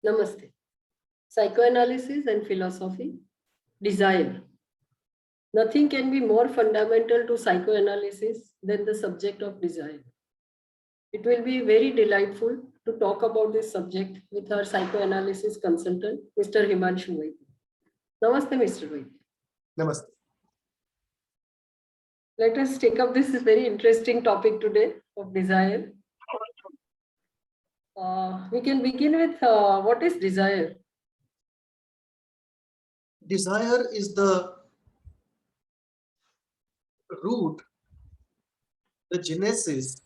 Namaste. Psychoanalysis and philosophy. Desire. Nothing can be more fundamental to psychoanalysis than the subject of desire. It will be very delightful to talk about this subject with our psychoanalysis consultant, Mr. Himanshu Vaidya. Namaste, Mr. Vaidya. Namaste. Let us take up this very interesting topic today of desire. We can begin with what is desire? Desire is the root, the genesis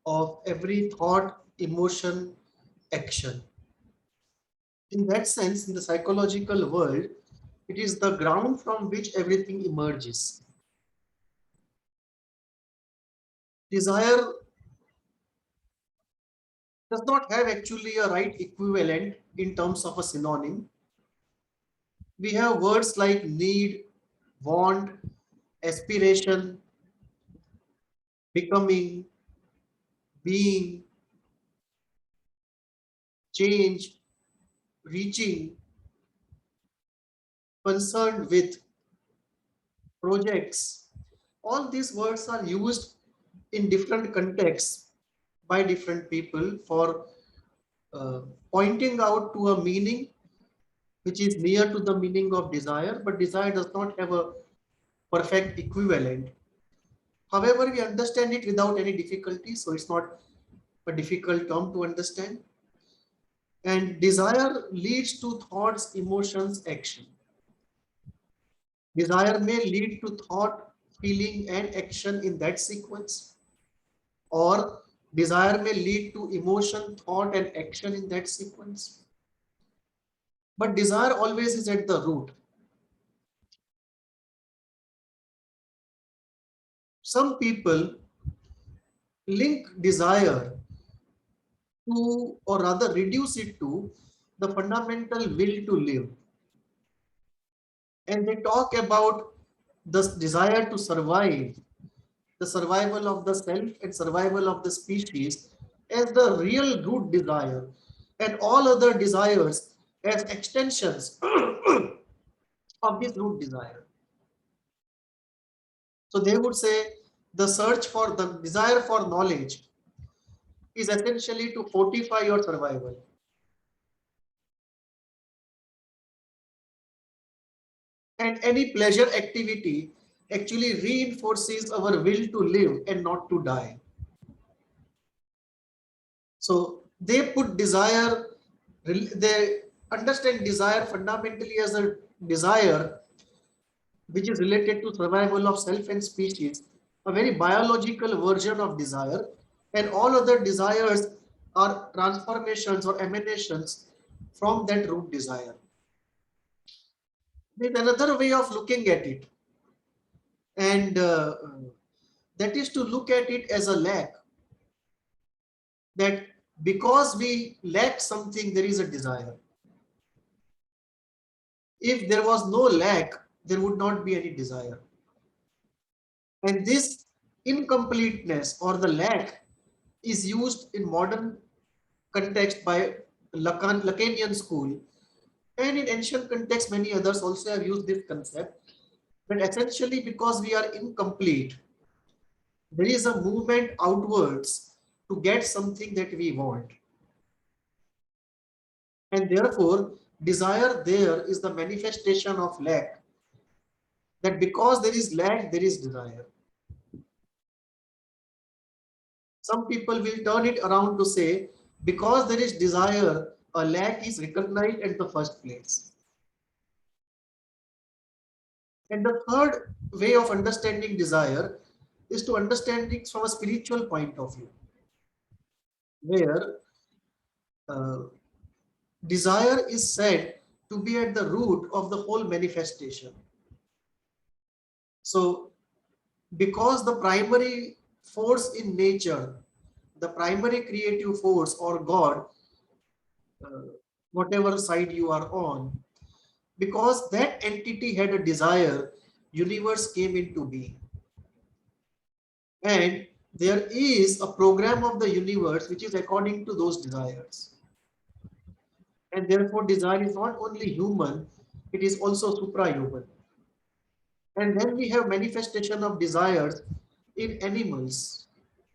of every thought, emotion, action. In that sense, in the psychological world, it is the ground from which everything emerges. Desire does not have actually a right equivalent in terms of a synonym. We have words like need, want, aspiration, becoming, being, change, reaching, concerned with, projects. All these words are used in different contexts by different people for pointing out to a meaning which is near to the meaning of desire, but desire does not have a perfect equivalent. However, we understand it without any difficulty, so it's not a difficult term to understand. And desire leads to thoughts, emotions, action. Desire may lead to thought, feeling, and action in that sequence, or desire may lead to emotion, thought, and action in that sequence. But desire always is at the root. Some people link desire to, or rather reduce it to, the fundamental will to live. And they talk about the desire to survive, the survival of the self and survival of the species as the real root desire, and all other desires as extensions of this root desire. So they would say the search for the desire for knowledge is essentially to fortify your survival. And any pleasure activity actually reinforces our will to live and not to die. So they put desire, they understand desire fundamentally as a desire which is related to survival of self and species, a very biological version of desire, and all other desires are transformations or emanations from that root desire. There's another way of looking at it, and that is to look at it as a lack. That because we lack something, there is a desire. If there was no lack, there would not be any desire. And this incompleteness or the lack is used in modern context by Lacanian school, and in ancient context many others also have used this concept, that essentially because we are incomplete, there is a movement outwards to get something that we want. And therefore, desire there is the manifestation of lack. That because there is lack, there is desire. Some people will turn it around to say, because there is desire, a lack is recognized at the first place. And the third way of understanding desire is to understand it from a spiritual point of view, where desire is said to be at the root of the whole manifestation. So, because the primary force in nature, the primary creative force or God, whatever side you are on, because that entity had a desire, universe came into being. And there is a program of the universe which is according to those desires. And therefore, desire is not only human, it is also suprahuman. And then we have manifestation of desires in animals,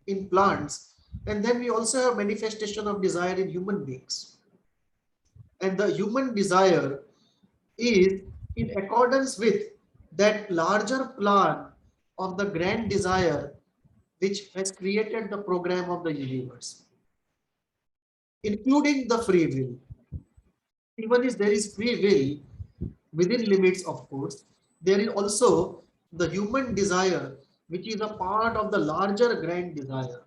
in plants, and then we also have manifestation of desire in human beings. And the human desire is in accordance with that larger plan of the grand desire which has created the program of the universe, including the free will. Even if there is free will within limits, of course, there is also the human desire, which is a part of the larger grand desire.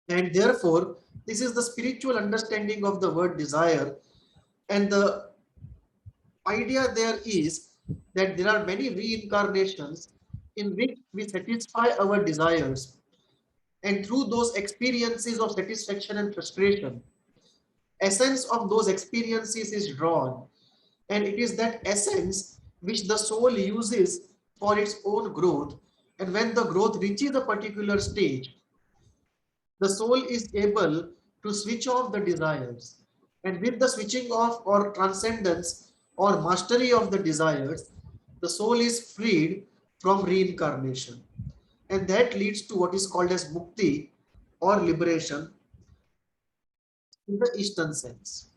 And therefore, this is the spiritual understanding of the word desire. And the idea there is that there are many reincarnations in which we satisfy our desires. And through those experiences of satisfaction and frustration, essence of those experiences is drawn. And it is that essence which the soul uses for its own growth. And when the growth reaches a particular stage, the soul is able to switch off the desires. And with the switching off or transcendence or mastery of the desires, the soul is freed from reincarnation. And that leads to what is called as mukti or liberation in the Eastern sense.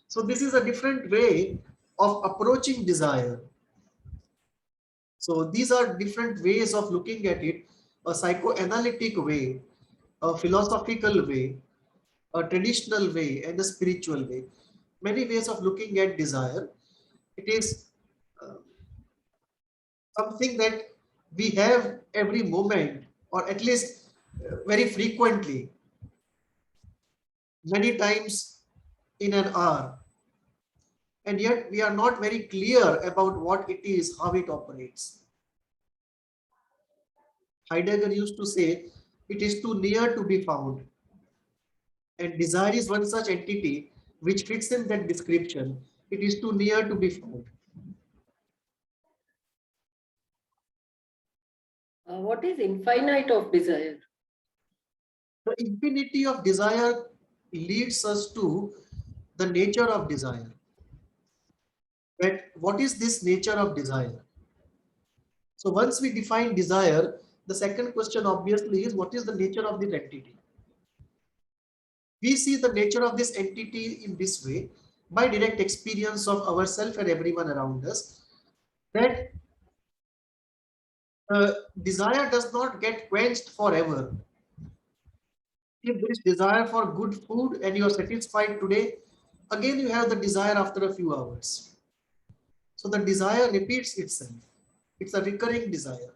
So this is a different way of approaching desire. So these are different ways of looking at it: a psychoanalytic way, a philosophical way, a traditional way, and a spiritual way. Many ways of looking at desire. It is uh, something that we have every moment, or at least very frequently, many times in an hour. And yet we are not very clear about what it is, how it operates. Heidegger used to say, it is too near to be found. And desire is one such entity which fits in that description. It is too near to be found. What is infinite of desire? The infinity of desire leads us to the nature of desire. That what is this nature of desire? So once we define desire, the second question obviously is, what is the nature of this entity? We see the nature of this entity in this way, by direct experience of ourselves and everyone around us, that desire does not get quenched forever. If there is desire for good food and you are satisfied today, again you have the desire after a few hours. So the desire repeats itself. It's a recurring desire.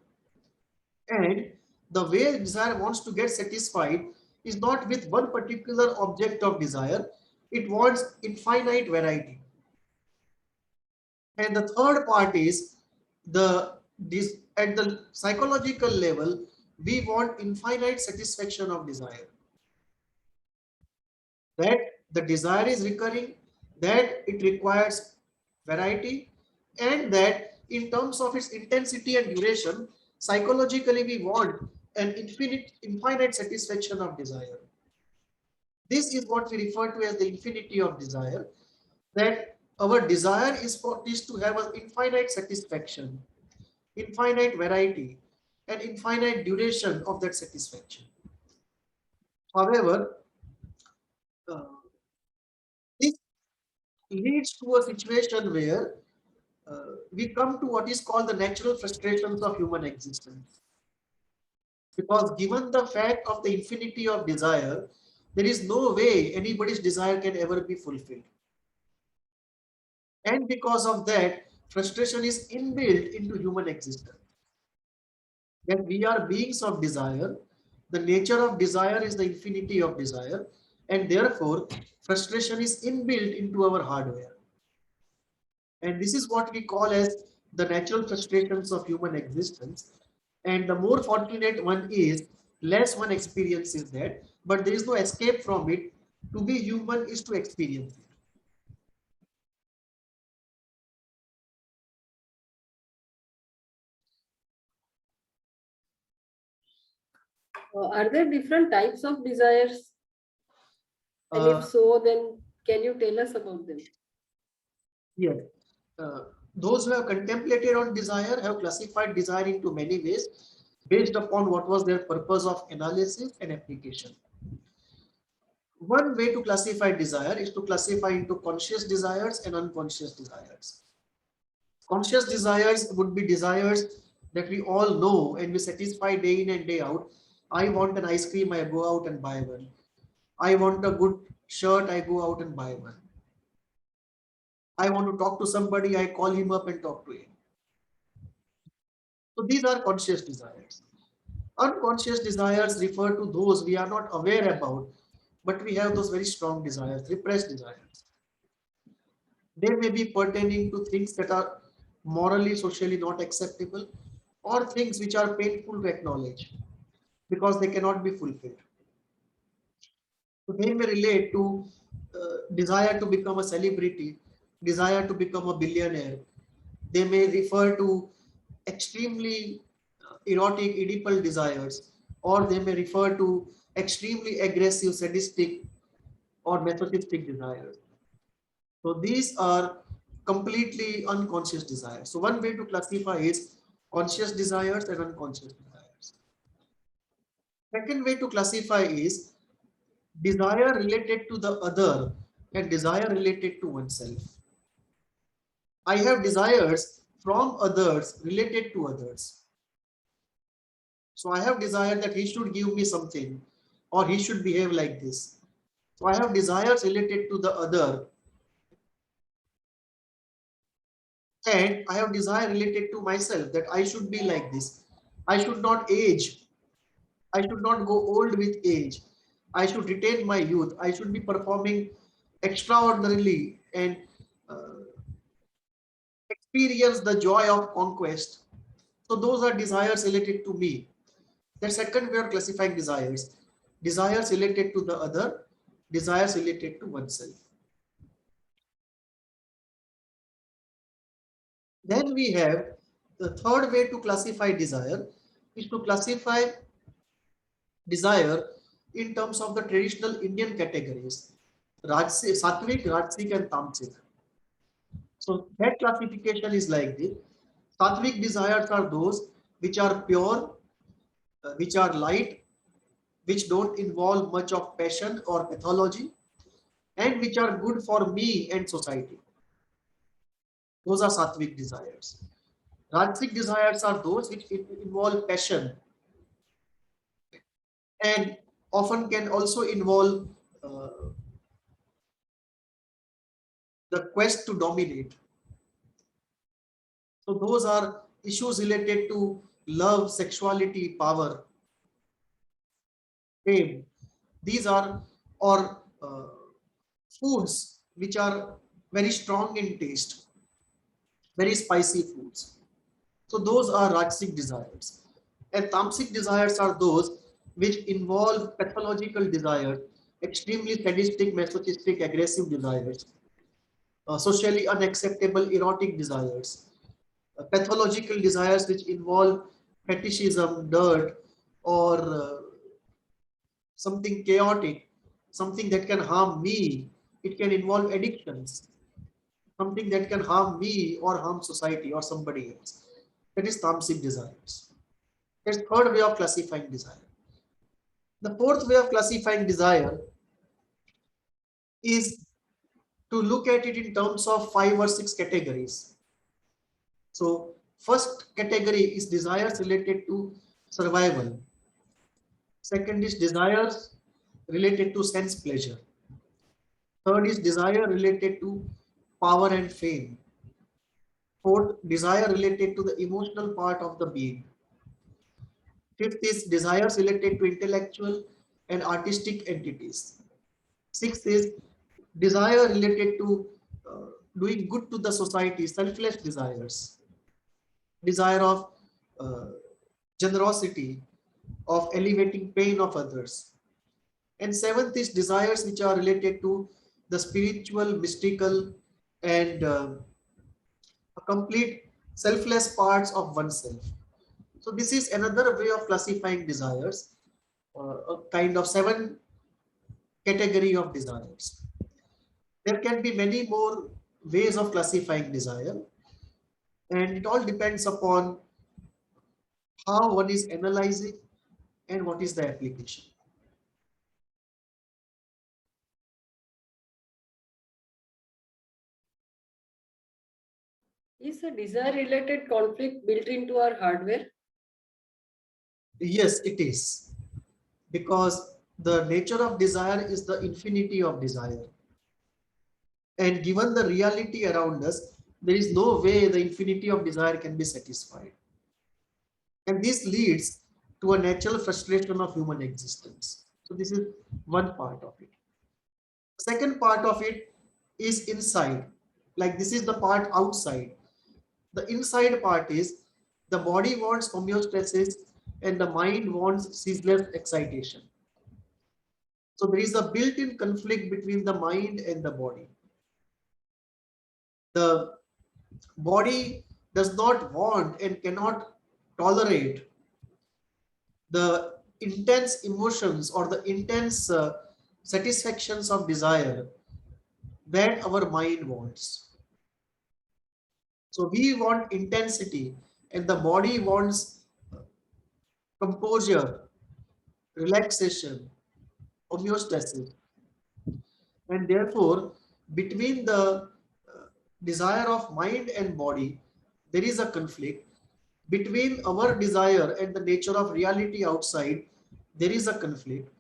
And the way desire wants to get satisfied is not with one particular object of desire. It wants infinite variety. And the third part is this at the psychological level, we want infinite satisfaction of desire. That the desire is recurring, that it requires variety, and that in terms of its intensity and duration, psychologically we want an infinite satisfaction of desire. This is what we refer to as the infinity of desire, that our desire is for this to have an infinite satisfaction, infinite variety, and infinite duration of that satisfaction. However, uh, this leads to a situation where we come to what is called the natural frustrations of human existence. Because given the fact of the infinity of desire, there is no way anybody's desire can ever be fulfilled. And because of that, frustration is inbuilt into human existence. That we are beings of desire, the nature of desire is the infinity of desire, and therefore frustration is inbuilt into our hardware. And this is what we call as the natural frustrations of human existence. And the more fortunate one is, less one experiences that, but there is no escape from it. To be human is to experience it. Are there different types of desires? And if Uh, so, then Can you tell us about them? Yes. Those who have contemplated on desire have classified desire into many ways based upon what was their purpose of analysis and application. One way to classify desire is to classify into conscious desires and unconscious desires. Conscious desires would be desires that we all know and we satisfy day in and day out. I want an ice cream, I go out and buy one. I want a good shirt, I go out and buy one. I want to talk to somebody, I call him up and talk to him. So these are conscious desires. Unconscious desires refer to those we are not aware about, but we have those very strong desires, repressed desires. They may be pertaining to things that are morally, socially not acceptable, or things which are painful to acknowledge because they cannot be fulfilled. So they may relate to desire to become a celebrity, desire to become a billionaire. They may refer to extremely erotic, Oedipal desires, or they may refer to extremely aggressive, sadistic, or masochistic desires. So these are completely unconscious desires. So one way to classify is conscious desires and unconscious desires. Second way to classify is desire related to the other and desire related to oneself. I have desires from others related to others. So I have desire that he should give me something or he should behave like this. So I have desires related to the other and I have desire related to myself that I should be like this. I should not age. I should not go old with age. I should retain my youth. I should be performing extraordinarily and uh, experience the joy of conquest. So those are desires related to me. The second way of classifying desires, desires related to the other, desires related to oneself. Then we have the third way to classify desire is to classify desire in terms of the traditional Indian categories, Rajsi, Sattvic, Rajasic and Tamasic. So that classification is like this. Sattvic desires are those which are pure, which are light, which don't involve much of passion or pathology, and which are good for me and society. Those are sattvic desires. Rajasic desires are those which involve passion and often can also involve uh, the quest to dominate. So those are issues related to love, sexuality, power, fame. These are or foods which are very strong in taste, very spicy foods. So those are Rajasic desires. And Tamasic desires are those which involve pathological desires, extremely sadistic, masochistic, aggressive desires, socially unacceptable erotic desires, pathological desires which involve fetishism, dirt, or something chaotic, something that can harm me. It can involve addictions, something that can harm me or harm society or somebody else. That is tamasic desires. That's third way of classifying desire. The fourth way of classifying desire is to look at it in terms of 5 or 6 categories. So first category is desires related to survival. Second is desires related to sense pleasure. Third is desire related to power and fame. Fourth, desire related to the emotional part of the being. Fifth is desires related to intellectual and artistic entities. Sixth is desire related to doing good to the society, selfless desires. Desire of uh, generosity, of elevating pain of others. And seventh is desires which are related to the spiritual, mystical, and a complete selfless parts of oneself. So this is another way of classifying desires, a kind of 7 category of desires. There can be many more ways of classifying desire, and it all depends upon how one is analyzing and what is the application. Is a desire related conflict built into our hardware? Yes, it is, because the nature of desire is the infinity of desire. And given the reality around us, there is no way the infinity of desire can be satisfied. And this leads to a natural frustration of human existence. So this is one part of it. Second part of it is inside. Like this is the part outside. The inside part is the body wants homeostasis and the mind wants ceaseless excitation. So there is a built-in conflict between the mind and the body. The body does not want and cannot tolerate the intense emotions or the intense satisfactions of desire that our mind wants. So we want intensity and the body wants composure, relaxation, homeostasis. And therefore, between the desire of mind and body, there is a conflict. Between our desire and the nature of reality outside, there is a conflict.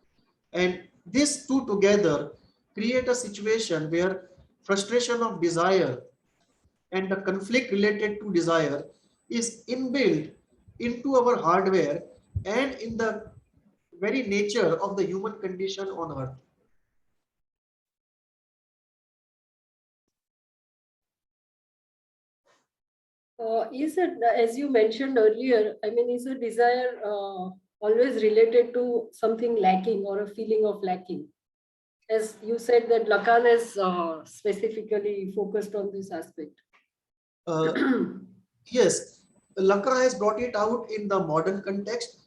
And these two together create a situation where frustration of desire and the conflict related to desire is inbuilt into our hardware and in the very nature of the human condition on earth. Is it, as you mentioned earlier, I mean, is a desire always related to something lacking or a feeling of lacking? As you said that Lacan has specifically focused on this aspect. Uh, yes, Lacan has brought it out in the modern context.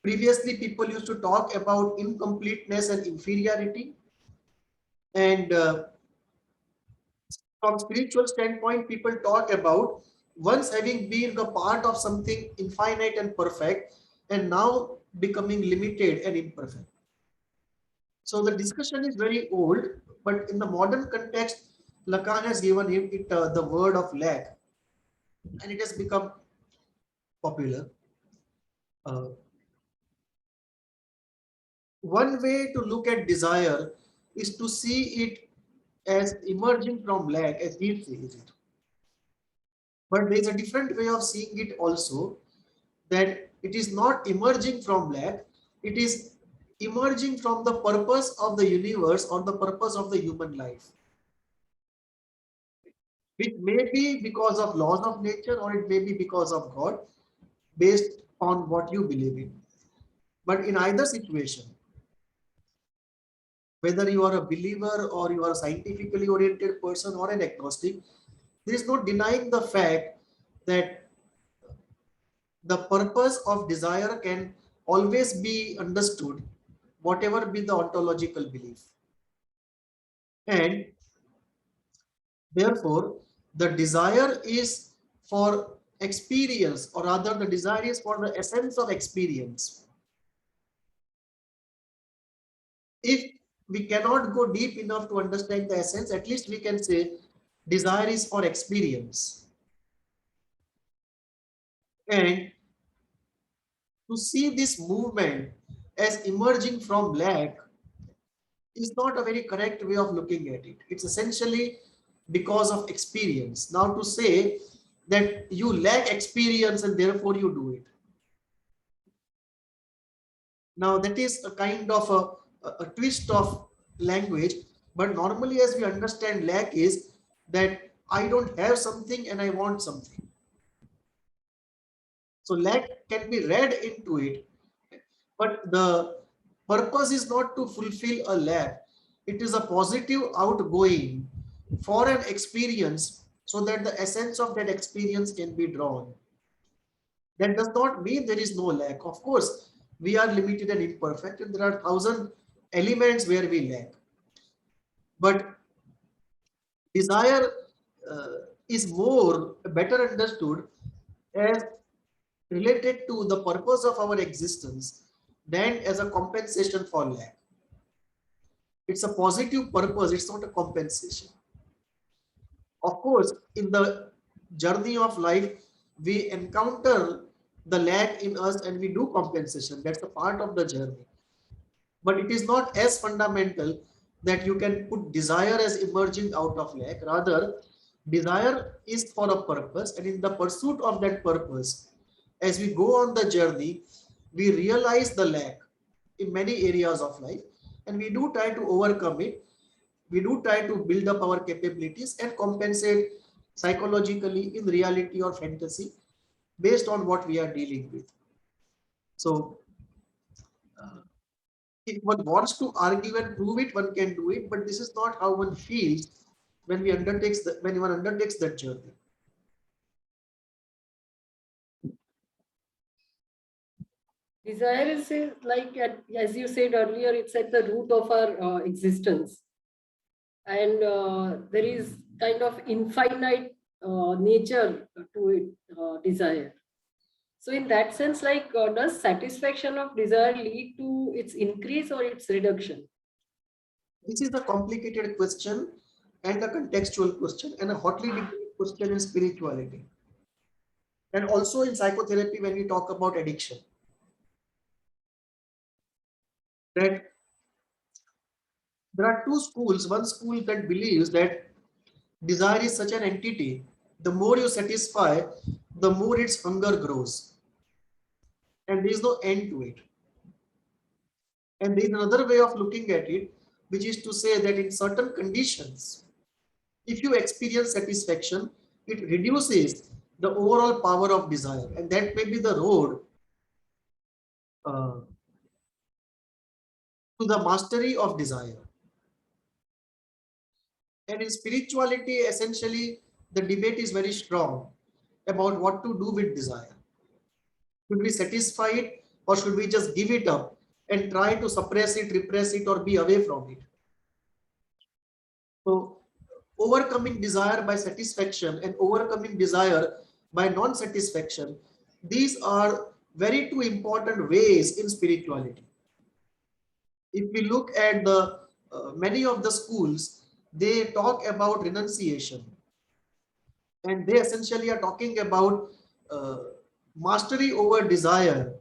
Previously, people used to talk about incompleteness and inferiority. And from spiritual standpoint, people talk about once having been the part of something infinite and perfect, and now becoming limited and imperfect. So the discussion is very old, but in the modern context, Lacan has given it the word of lack, and it has become popular. Uh, One way to look at desire is to see it as emerging from lack, as he sees it. But there is a different way of seeing it also, that it is not emerging from lack, it is emerging from the purpose of the universe or the purpose of the human life. It may be because of laws of nature or it may be because of God, based on what you believe in. But in either situation, whether you are a believer or you are a scientifically oriented person or an agnostic, there is no denying the fact that the purpose of desire can always be understood, whatever be the ontological belief. And therefore, the desire is for experience, or rather, the desire is for the essence of experience. If we cannot go deep enough to understand the essence, at least we can say desire is for experience. And to see this movement as emerging from lack is not a very correct way of looking at it. It's essentially because of experience. Now, to say that you lack experience and therefore you do it. Now, that is a kind of a twist of language, but normally, as we understand, lack is that I don't have something and I want something. So, lack can be read into it, but the purpose is not to fulfill a lack. It is a positive outgoing for an experience so that the essence of that experience can be drawn. That does not mean there is no lack. Of course, we are limited and imperfect, and there are thousand elements where we lack. But Desire is better understood as related to the purpose of our existence than as a compensation for lack. It's a positive purpose, it's not a compensation. Of course, in the journey of life, we encounter the lack in us and we do compensation. That's a part of the journey. But it is not as fundamental that you can put desire as emerging out of lack. Rather, desire is for a purpose, and in the pursuit of that purpose, as we go on the journey, we realize the lack in many areas of life, and we do try to overcome it. We do try to build up our capabilities and compensate psychologically in reality or fantasy based on what we are dealing with. So, if one wants to argue and prove it, one can do it, but this is not how one feels when one undertakes that journey. Desire is like, as you said earlier, it's at the root of our existence. And there is kind of infinite nature to it, desire. So in that sense, like, does satisfaction of desire lead to its increase or its reduction? This is a complicated question and a contextual question and a hotly debated question in spirituality. And also in psychotherapy, when we talk about addiction, that there are two schools. One school that believes that desire is such an entity. The more you satisfy, the more its hunger grows. And there is no end to it. And there is another way of looking at it, which is to say that in certain conditions, if you experience satisfaction, it reduces the overall power of desire. And that may be the road to the mastery of desire. And in spirituality, essentially, the debate is very strong about what to do with desire. Should we satisfy it or should we just give it up and try to suppress it, repress it, or be away from it? So, overcoming desire by satisfaction and overcoming desire by non-satisfaction, these are very two important ways in spirituality. If we look at the many of the schools, they talk about renunciation, and they essentially are talking about uh, mastery over desire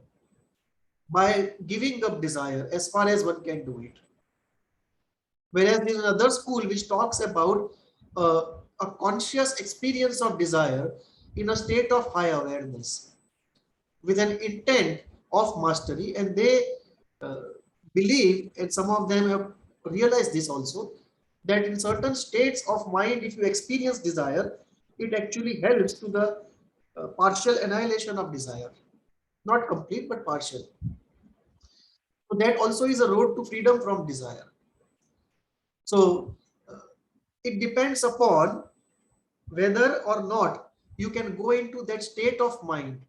by giving up desire as far as one can do it. Whereas there is another school which talks about uh, a conscious experience of desire in a state of high awareness with an intent of mastery, and they uh, believe, and some of them have realized this also, that in certain states of mind, if you experience desire, it actually helps to the partial annihilation of desire. Not complete, but partial. So that also is a road to freedom from desire. So it depends upon whether or not you can go into that state of mind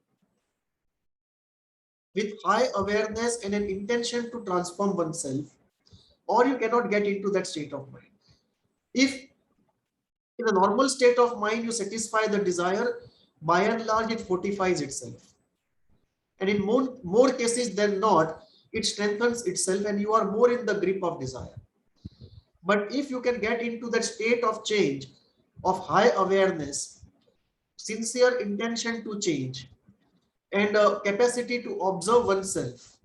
with high awareness and an intention to transform oneself, or you cannot get into that state of mind. If in a normal state of mind you satisfy the desire, by and large it fortifies itself. And in more cases than not, it strengthens itself and you are more in the grip of desire. But if you can get into that state of change, of high awareness, sincere intention to change, and a capacity to observe oneself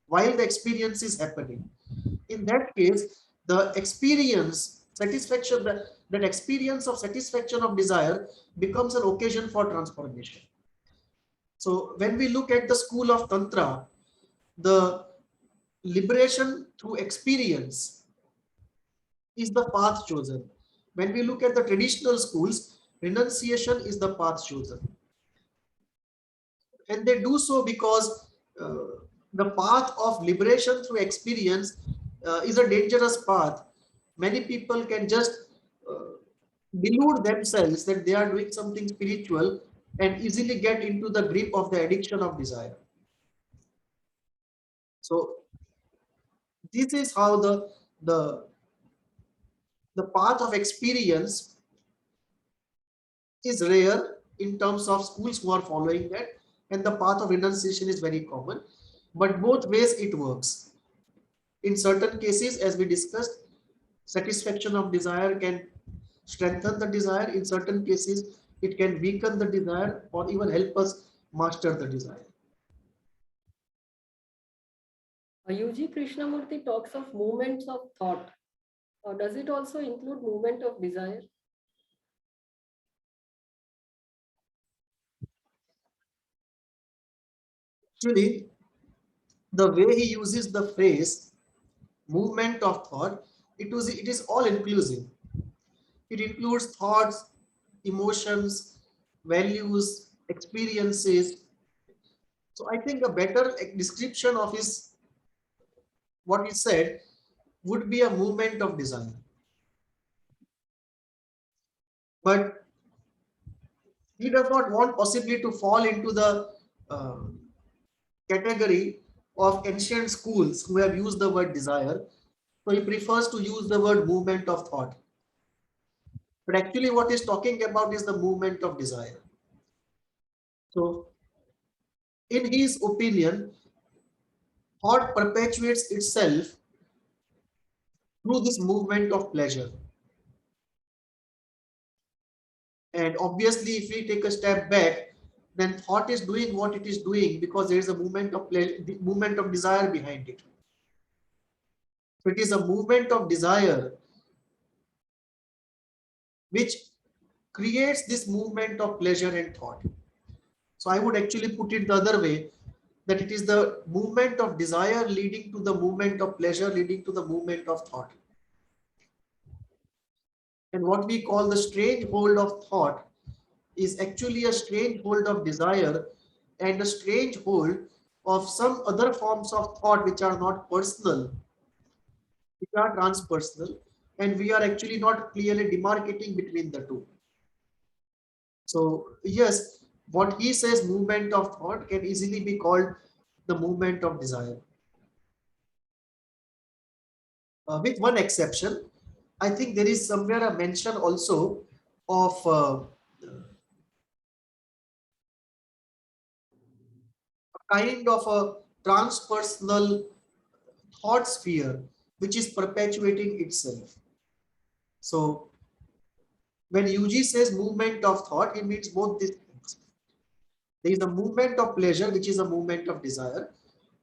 while the experience is happening, in that case, the experience, satisfaction, that experience of satisfaction of desire becomes an occasion for transformation. So when we look at the school of Tantra, the liberation through experience is the path chosen. When we look at the traditional schools, renunciation is the path chosen. And they do so because the path of liberation through experience is a dangerous path. Many people can just uh, delude themselves that they are doing something spiritual and easily get into the grip of the addiction of desire. So this is how the The path of experience is rare in terms of schools who are following that, and the path of renunciation is very common, but both ways it works. In certain cases, as we discussed, satisfaction of desire can strengthen the desire. In certain cases, it can weaken the desire or even help us master the desire. UG Krishnamurti talks of movements of thought. Or does it also include movement of desire? Actually, the way he uses the phrase movement of thought, it is all inclusive. It includes thoughts, emotions, values, experiences. So I think a better description of his what he said would be a movement of desire. But he does not want possibly to fall into the uh, category of ancient schools who have used the word desire. So he prefers to use the word movement of thought. But actually what he's talking about is the movement of desire. So in his opinion, thought perpetuates itself through this movement of pleasure. And obviously, if we take a step back, then thought is doing what it is doing because there is a movement of pleasure, the movement of desire behind it. So it is a movement of desire which creates this movement of pleasure and thought. So I would actually put it the other way, that it is the movement of desire leading to the movement of pleasure, leading to the movement of thought. And what we call the strange hold of thought is actually a strange hold of desire and a strange hold of some other forms of thought which are not personal, which are transpersonal, and we are actually not clearly demarcating between the two. So yes, what he says movement of thought can easily be called the movement of desire. With one exception, I think there is somewhere a mention also of a kind of a transpersonal thought sphere which is perpetuating itself. So when UG says movement of thought, it means both these things. There is a movement of pleasure, which is a movement of desire,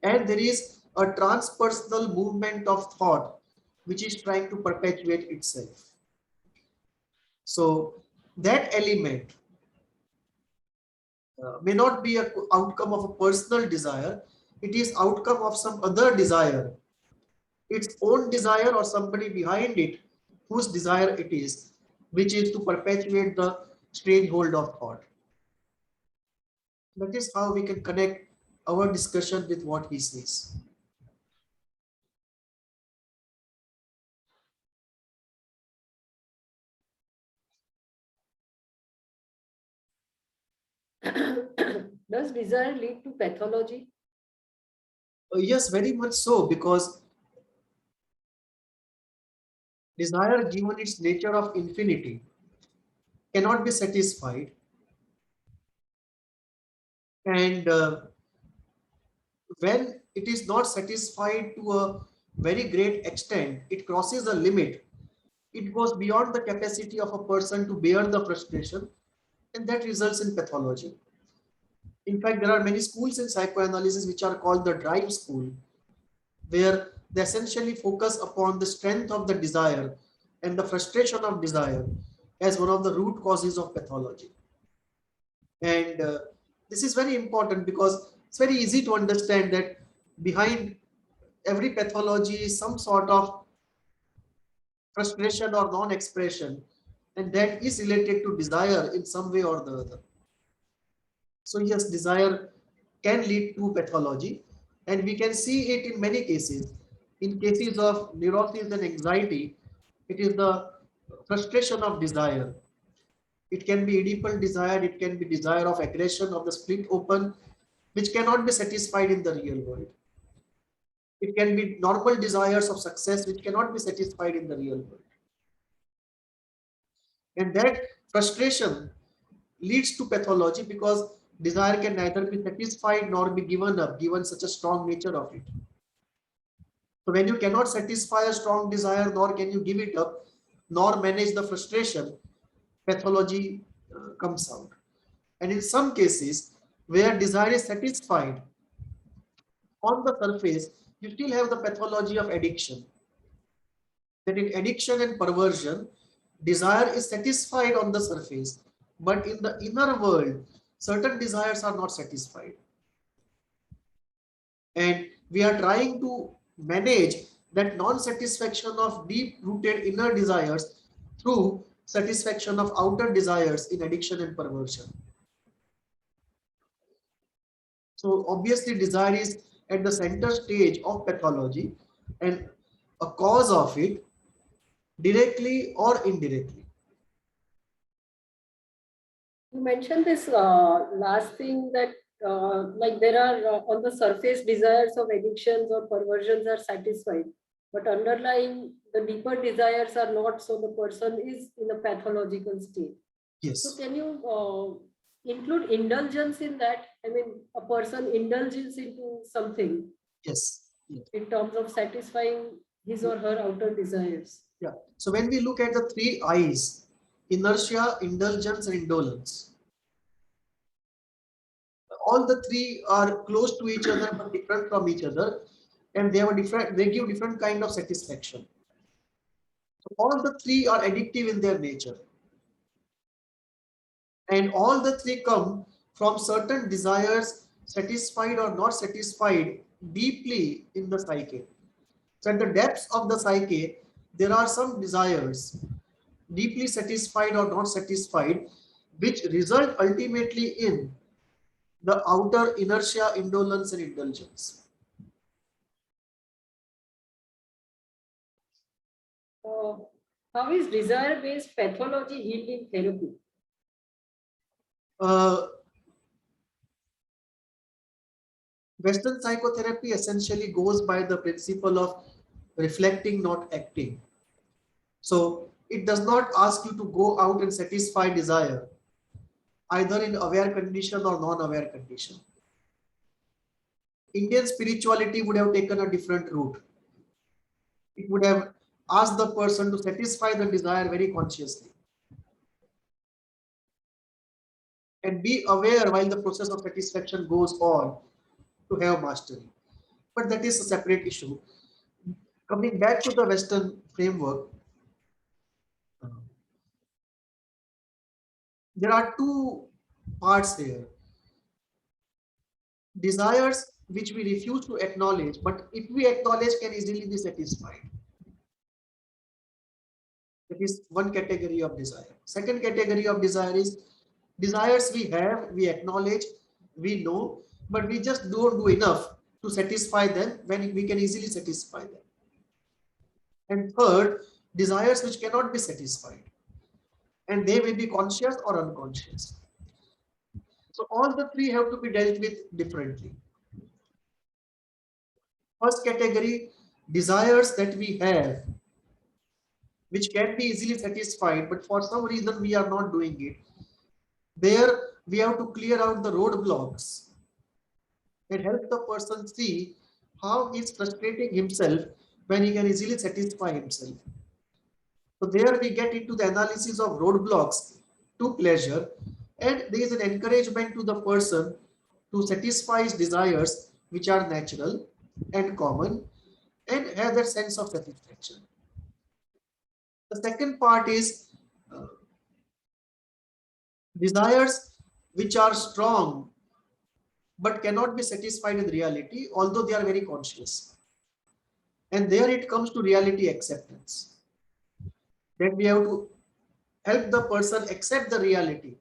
and there is a transpersonal movement of thought, which is trying to perpetuate itself. So that element may not be an outcome of a personal desire, it is outcome of some other desire, its own desire or somebody behind it whose desire it is, which is to perpetuate the strange hold of thought. That is how we can connect our discussion with what he says. Does desire lead to pathology? Yes, very much so, because desire, given its nature of infinity, cannot be satisfied. And when it is not satisfied to a very great extent, it crosses a limit. It goes beyond the capacity of a person to bear the frustration, and that results in pathology. In fact, there are many schools in psychoanalysis which are called the drive school, where they essentially focus upon the strength of the desire and the frustration of desire as one of the root causes of pathology. And this is very important because it's very easy to understand that behind every pathology is some sort of frustration or non-expression, and that is related to desire in some way or the other. So yes, desire can lead to pathology, and we can see it in many cases. In cases of neurosis and anxiety, it is the frustration of desire. It can be Oedipal desire, it can be desire of aggression of the split open, which cannot be satisfied in the real world. It can be normal desires of success, which cannot be satisfied in the real world. And that frustration leads to pathology because desire can neither be satisfied nor be given up, given such a strong nature of it. So when you cannot satisfy a strong desire, nor can you give it up, nor manage the frustration, pathology comes out. And in some cases, where desire is satisfied on the surface, you still have the pathology of addiction. That in addiction and perversion, desire is satisfied on the surface, but in the inner world, certain desires are not satisfied. And we are trying to manage that non-satisfaction of deep-rooted inner desires through satisfaction of outer desires in addiction and perversion. So obviously desire is at the center stage of pathology and a cause of it directly or indirectly. You mentioned this last thing that like there are on the surface desires of addictions or perversions are satisfied, but underlying the deeper desires are not, so the person is in a pathological state. Yes. So can you include indulgence in that? I mean, a person indulges into something. Yes. In terms of satisfying his or her outer desires. Yeah. So when we look at the three I's, inertia, indulgence, and indolence, all the three are close to each other but different from each other, and they give different kind of satisfaction. So all the three are addictive in their nature, and all the three come from certain desires, satisfied or not satisfied, deeply in the psyche. So at the depths of the psyche, there are some desires, deeply satisfied or not satisfied, which result ultimately in the outer inertia, indolence, and indulgence. How is desire-based pathology healed in therapy? Western psychotherapy essentially goes by the principle of reflecting, not acting. So it does not ask you to go out and satisfy desire, either in aware condition or non-aware condition. Indian spirituality would have taken a different route. It would have asked the person to satisfy the desire very consciously and be aware while the process of satisfaction goes on to have mastery. But that is a separate issue. Coming back to the Western framework, there are two parts here. Desires which we refuse to acknowledge, but if we acknowledge can easily be satisfied. That is one category of desire. Second category of desire is desires we have, we acknowledge, we know, but we just don't do enough to satisfy them when we can easily satisfy them. And third, desires which cannot be satisfied, and they may be conscious or unconscious. So all the three have to be dealt with differently. First category, desires that we have, which can be easily satisfied, but for some reason we are not doing it. There we have to clear out the roadblocks and help the person see how he is frustrating himself when he can easily satisfy himself. So there we get into the analysis of roadblocks to pleasure, and there is an encouragement to the person to satisfy his desires which are natural and common and have that sense of satisfaction. The second part is desires which are strong but cannot be satisfied in reality, although they are very conscious. And there it comes to reality acceptance. Then we have to help the person accept the reality,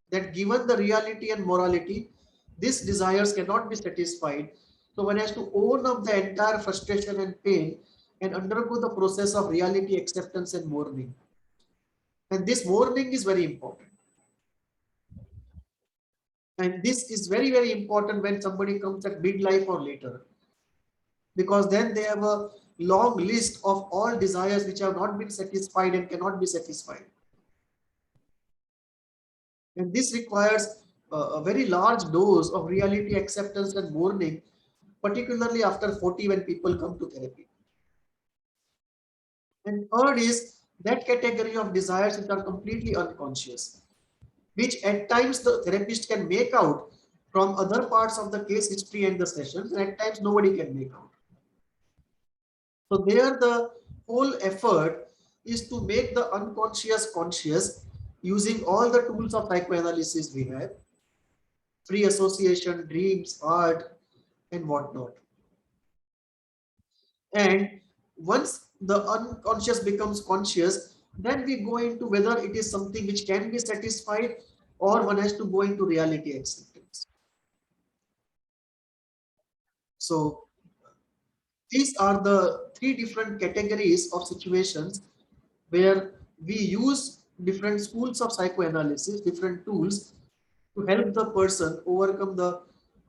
that given the reality and morality, these desires cannot be satisfied. So one has to own up the entire frustration and pain and undergo the process of reality acceptance and mourning. And this mourning is very important. And this is very, very important when somebody comes at midlife or later, because then they have a long list of all desires which have not been satisfied and cannot be satisfied. And this requires a very large dose of reality acceptance and mourning, particularly after 40 when people come to therapy. And third is that category of desires which are completely unconscious, which at times the therapist can make out from other parts of the case history and the sessions, and at times nobody can make out. So there the whole effort is to make the unconscious conscious using all the tools of psychoanalysis we have, free association, dreams, art, and whatnot. And once the unconscious becomes conscious, then we go into whether it is something which can be satisfied or one has to go into reality acceptance. So these are the three different categories of situations where we use different schools of psychoanalysis, different tools to help the person overcome the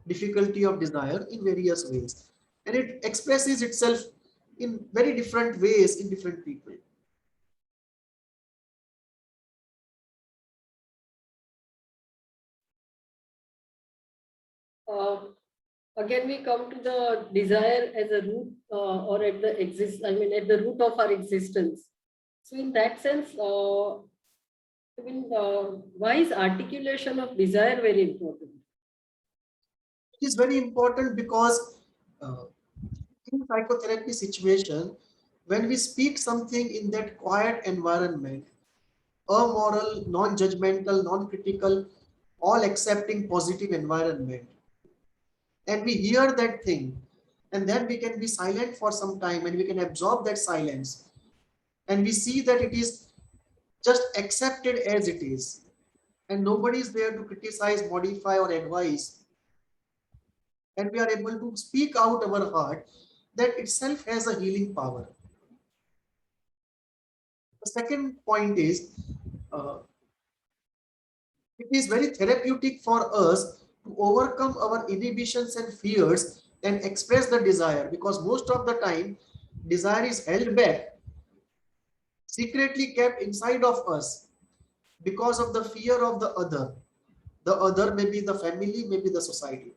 difficulty of desire in various ways. And it expresses itself in very different ways in different people. Uh, Again, we come to the desire as a root or at the at the root of our existence. So in that sense, why is articulation of desire very important? It is very important because uh, in psychotherapy situation, when we speak something in that quiet environment, amoral, non-judgmental, non-critical, all accepting positive environment, and we hear that thing, and then we can be silent for some time and we can absorb that silence, and we see that it is just accepted as it is, and nobody is there to criticize, modify, or advise, and we are able to speak out our heart, that itself has a healing power. The second point is it is very therapeutic for us to overcome our inhibitions and fears and express the desire, because most of the time desire is held back, secretly kept inside of us because of the fear of the other. The other may be the family, maybe the society.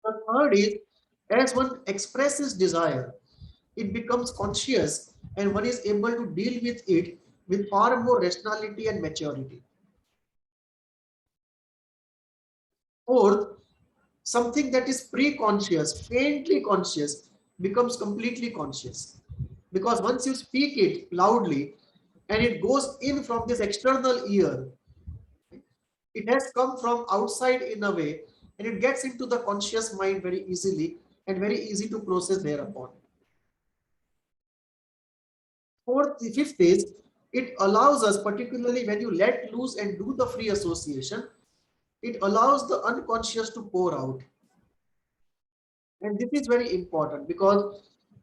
The third is, as one expresses desire, it becomes conscious and one is able to deal with it with far more rationality and maturity. Fourth, something that is pre-conscious, faintly conscious, becomes completely conscious. Because once you speak it loudly and it goes in from this external ear, it has come from outside in a way, and it gets into the conscious mind very easily and very easy to process thereupon. Fourth, the fifth is, it allows us, particularly when you let loose and do the free association, it allows the unconscious to pour out. And this is very important because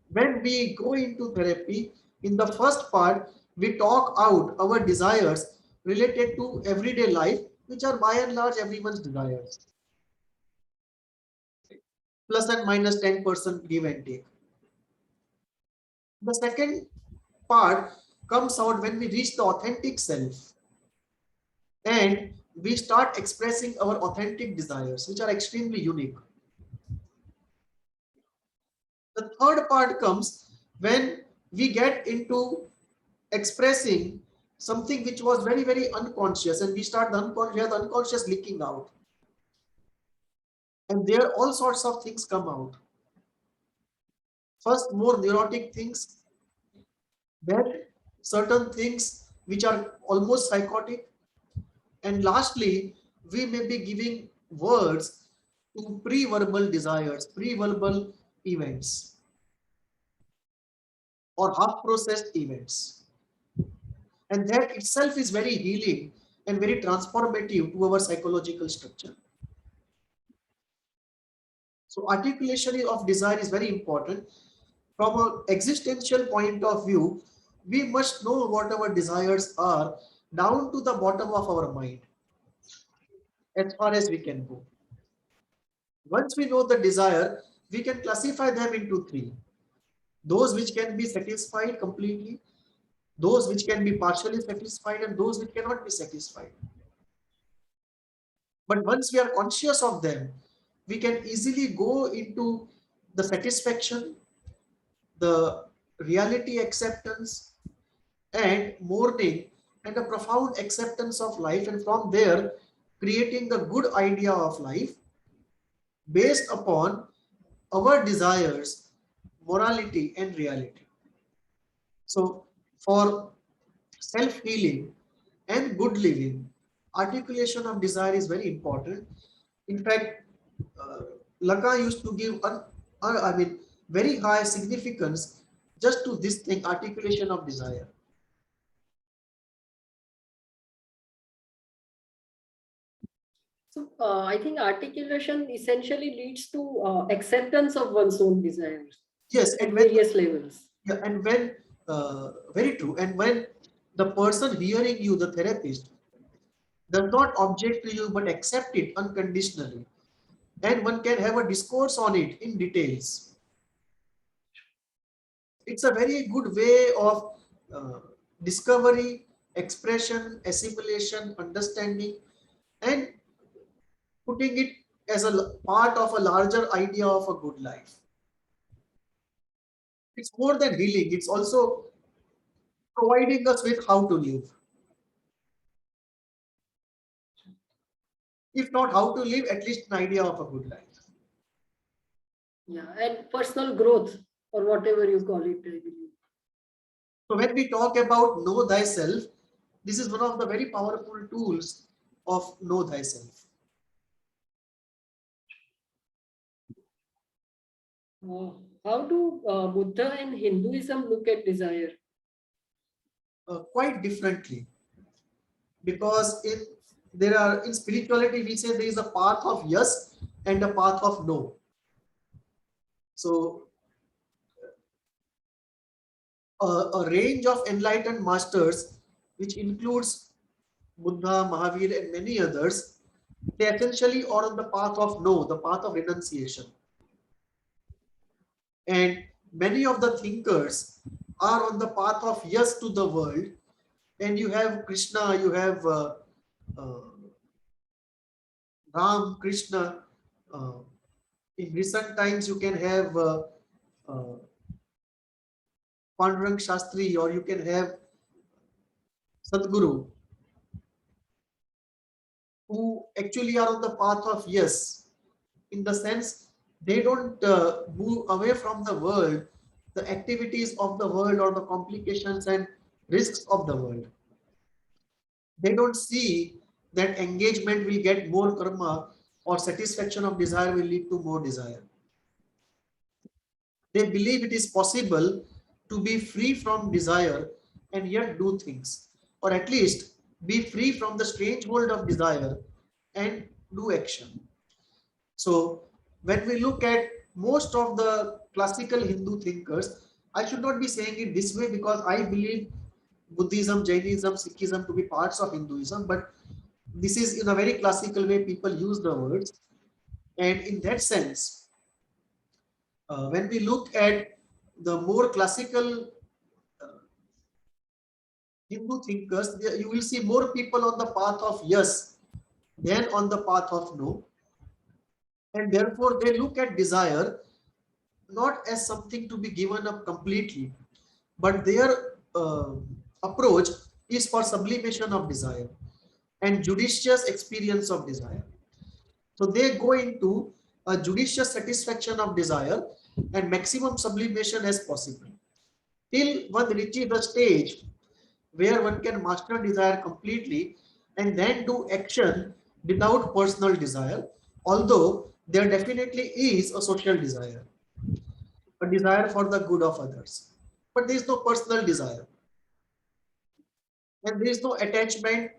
when we go into therapy, in the first part, we talk out our desires related to everyday life, which are by and large everyone's desires, plus and minus 10% give and take. The second part comes out when we reach the authentic self and we start expressing our authentic desires, which are extremely unique. The third part comes when we get into expressing something which was very, very unconscious, and we start the unconscious leaking out. And there all sorts of things come out. First, more neurotic things, then certain things which are almost psychotic, and lastly, we may be giving words to pre-verbal desires, pre-verbal events, or half-processed events. And that itself is very healing and very transformative to our psychological structure. So articulation of desire is very important. From an existential point of view, we must know what our desires are down to the bottom of our mind, as far as we can go. Once we know the desire, we can classify them into three. Those which can be satisfied completely, those which can be partially satisfied and those which cannot be satisfied. But once we are conscious of them, we can easily go into the satisfaction, the reality acceptance, and mourning, and a profound acceptance of life, and from there creating the good idea of life based upon our desires, morality, and reality. So, for self-healing and good living, articulation of desire is very important. In fact, uh, Laka used to give very high significance just to this thing, articulation of desire. So I think articulation essentially leads to acceptance of one's own desires Yes, at various levels. yeah, and when very true, and when the person hearing you, the therapist, does not object to you but accept it unconditionally, and one can have a discourse on it in details. It's a very good way of uh, discovery, expression, assimilation, understanding, and putting it as a part of a larger idea of a good life. It's more than healing, it's also providing us with how to live. If not how to live, at least an idea of a good life. Yeah, and personal growth, or whatever you call it, I believe. So when we talk about know thyself, this is one of the very powerful tools of know thyself. How do Buddha and Hinduism look at desire? Quite differently, because in spirituality we say there is a path of yes and a path of no. So a range of enlightened masters, which includes Buddha, Mahavir, and many others, they essentially are on the path of no, the path of renunciation. And many of the thinkers are on the path of yes to the world. And you have Krishna, you have uh, Ram, Krishna. Uh, in recent times, you can have uh, Pandurang Shastri, or you can have Sadhguru, who actually are on the path of yes, in the sense they don't move away from the world, the activities of the world, or the complications and risks of the world. They don't see that engagement will get more karma, or satisfaction of desire will lead to more desire. They believe it is possible to be free from desire and yet do things, or at least be free from the strange hold of desire and do action. So when we look at most of the classical Hindu thinkers, I should not be saying it this way because I believe Buddhism, Jainism, Sikhism to be parts of Hinduism, but this is in a very classical way people use the words. And in that sense, when we look at the more classical uh, Hindu thinkers, you will see more people on the path of yes than on the path of no. And therefore, they look at desire not as something to be given up completely, but their approach is for sublimation of desire and judicious experience of desire. So they go into a judicious satisfaction of desire and maximum sublimation as possible, till one reaches the stage where one can master desire completely and then do action without personal desire, although there definitely is a social desire, a desire for the good of others. But there is no personal desire. And there is no attachment,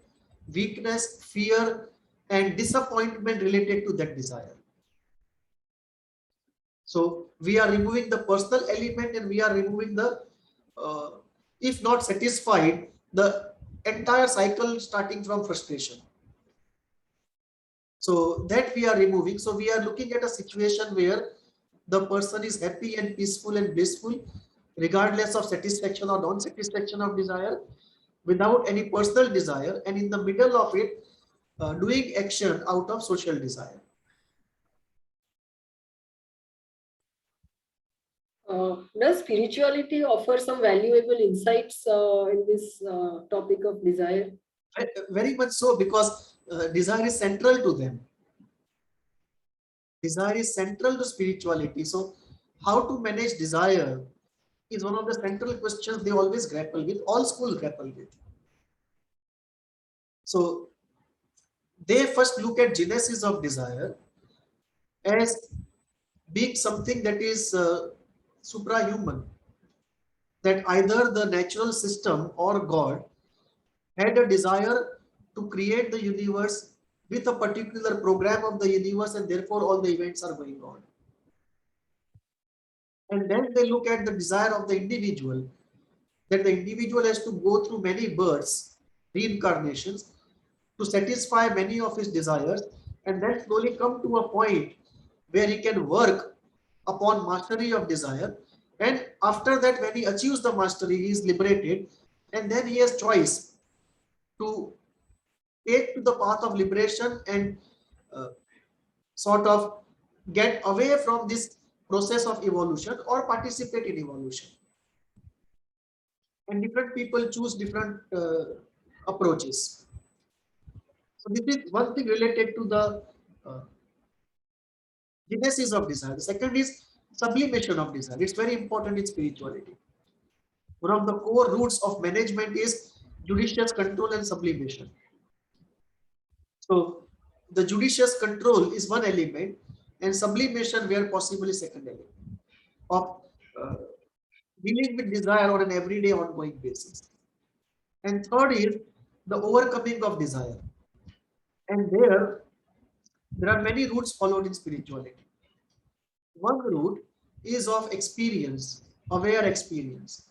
weakness, fear, and disappointment related to that desire. So we are removing the personal element and we are removing the, if not satisfied, the entire cycle starting from frustration. So that we are removing. So we are looking at a situation where the person is happy and peaceful and blissful regardless of satisfaction or non-satisfaction of desire, without any personal desire, and in the middle of it, doing action out of social desire. Does spirituality offer some valuable insights in this topic of desire? Very much so, because desire is central to them. Desire is central to spirituality. So, how to manage desire is one of the central questions they always grapple with, all schools grapple with. So, they first look at genesis of desire as being something that is suprahuman, that either the natural system or God had a desire to create the universe with a particular program of the universe, and therefore all the events are going on. And then they look at the desire of the individual, that the individual has to go through many births, reincarnations, to satisfy many of his desires, and then slowly come to a point where he can work upon mastery of desire. And after that, when he achieves the mastery, he is liberated, and then he has choice to take to the path of liberation and uh, sort of get away from this process of evolution or participate in evolution. And different people choose different approaches. So this is one thing related to the uh, genesis of desire. The second is sublimation of desire. It's very important in spirituality. One of the core roots of management is judicious control and sublimation. So the judicious control is one element, and sublimation, where possible, is second element of uh, dealing with desire on an everyday ongoing basis. And third is the overcoming of desire. And there are many routes followed in spirituality. One route is of experience, aware experience,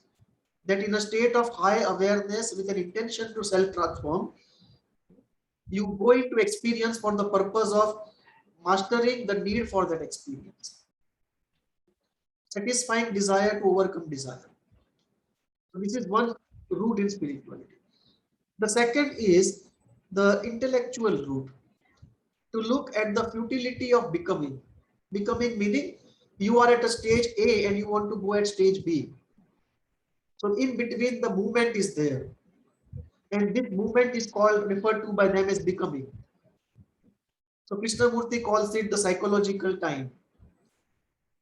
that in a state of high awareness with an intention to self-transform, you go into experience for the purpose of mastering the need for that experience, satisfying desire to overcome desire. So this is one route in spirituality. The second is the intellectual route, to look at the futility of becoming. Becoming meaning you are at a stage A and you want to go at stage B. So in between the movement is there. And this movement is called, referred to by them as becoming. So Krishnamurty calls it the psychological time.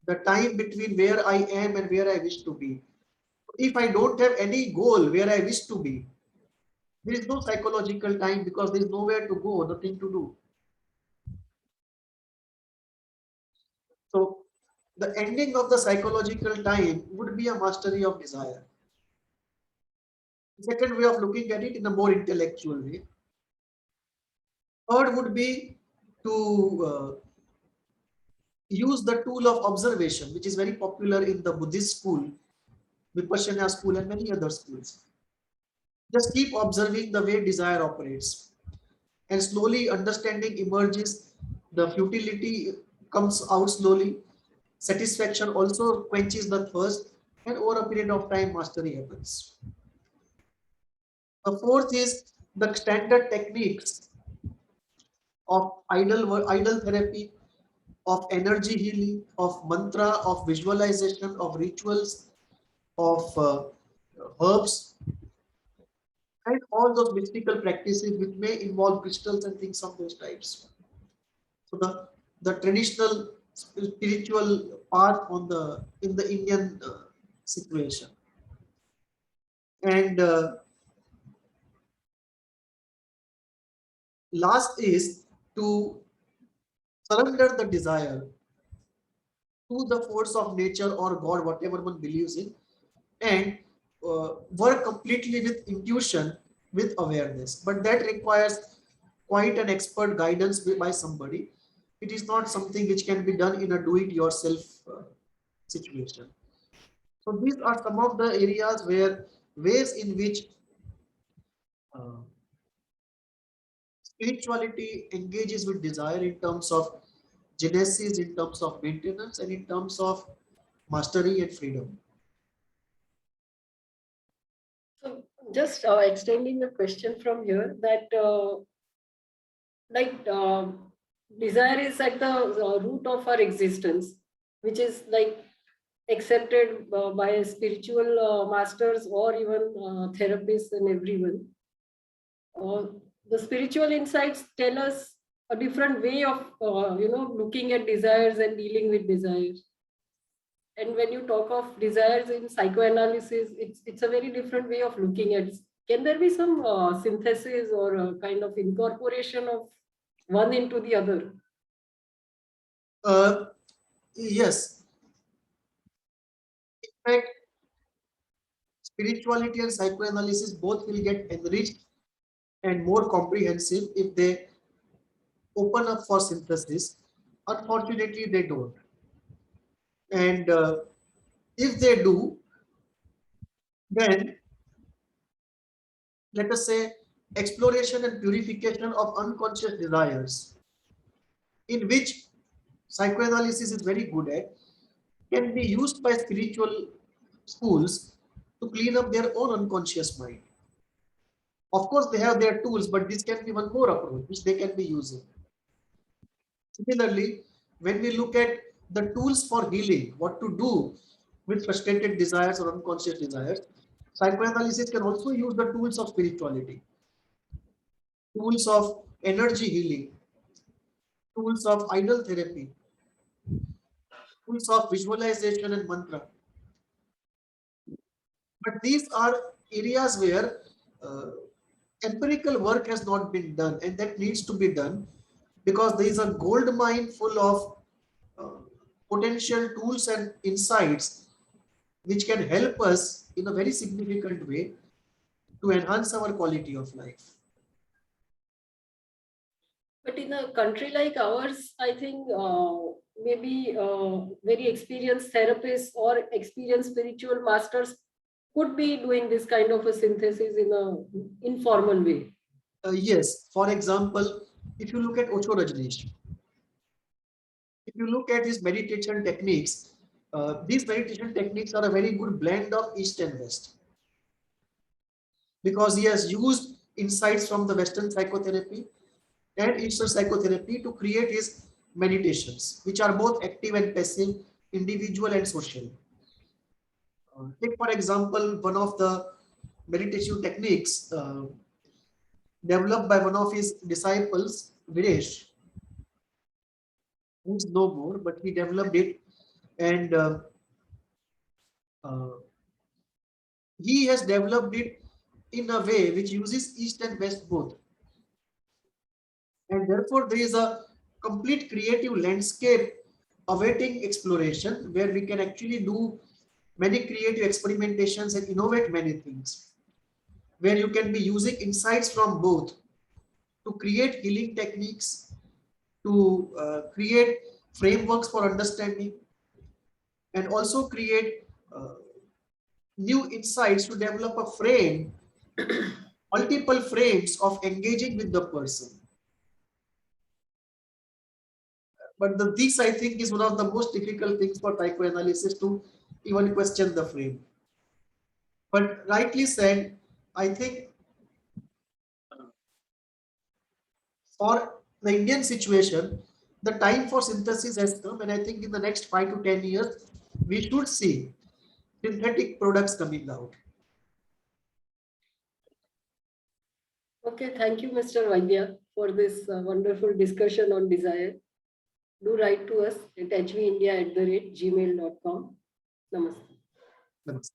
The time between where I am and where I wish to be. If I don't have any goal where I wish to be, there is no psychological time, because there is nowhere to go, nothing to do. So the ending of the psychological time would be a mastery of desire. The second way of looking at it in a more intellectual way. Third would be to use the tool of observation, which is very popular in the Buddhist school, Vipassana school, and many other schools. Just keep observing the way desire operates, and slowly understanding emerges. The futility comes out slowly. Satisfaction also quenches the thirst, and over a period of time, mastery happens. The fourth is the standard techniques of idle therapy, of energy healing, of mantra, of visualization, of rituals, of herbs, and all those mystical practices which may involve crystals and things of those types. So the traditional spiritual path on the in the Indian situation. And last is to surrender the desire to the force of nature or God, whatever one believes in, and work completely with intuition, with awareness. But that requires quite an expert guidance by somebody. It is not something which can be done in a do-it-yourself situation. So these are some of the areas where ways in which uh, spirituality engages with desire in terms of genesis, in terms of maintenance, and in terms of mastery and freedom. So just extending the question from here, that like desire is at the root of our existence, which is like accepted by spiritual masters or even therapists and everyone. Uh, the spiritual insights tell us a different way of looking at desires and dealing with desires. And when you talk of desires in psychoanalysis, it's a very different way of looking at it. Can there be some synthesis or a kind of incorporation of one into the other? Yes. In fact, spirituality and psychoanalysis both will get enriched and more comprehensive if they open up for synthesis. Unfortunately, they don't. And if they do, then let us say exploration and purification of unconscious desires, in which psychoanalysis is very good at, can be used by spiritual schools to clean up their own unconscious mind. Of course, they have their tools, but this can be one more approach which they can be using. Similarly, when we look at the tools for healing, what to do with frustrated desires or unconscious desires, psychoanalysis can also use the tools of spirituality, tools of energy healing, tools of idol therapy, tools of visualization and mantra. But these are areas where uh, empirical work has not been done, and that needs to be done because there is a gold mine full of uh, potential tools and insights which can help us in a very significant way to enhance our quality of life. But in a country like ours, I think maybe very experienced therapists or experienced spiritual masters could be doing this kind of a synthesis in a informal way. Yes, for example, if you look at Osho Rajneesh, if you look at his meditation techniques, these meditation techniques are a very good blend of East and West because he has used insights from the Western psychotherapy and Eastern psychotherapy to create his meditations, which are both active and passive, individual and social. Take, for example, one of the meditation techniques developed by one of his disciples, Videsh, who's no more, but he developed it, and uh, he has developed it in a way which uses East and West both. And therefore, there is a complete creative landscape awaiting exploration where we can actually do many creative experimentations and innovate many things, where you can be using insights from both to create healing techniques, to create frameworks for understanding, and also create new insights to develop a frame, multiple frames of engaging with the person. But this, I think, is one of the most difficult things for psychoanalysis to even question the frame. But rightly said, I think for the Indian situation, the time for synthesis has come, and I think in the next 5 to 10 years, we should see synthetic products coming out. Okay, thank you, Mr. Vaidya, for this wonderful discussion on desire. Do write to us at hveindia@gmail.com. Namaste. Namaste.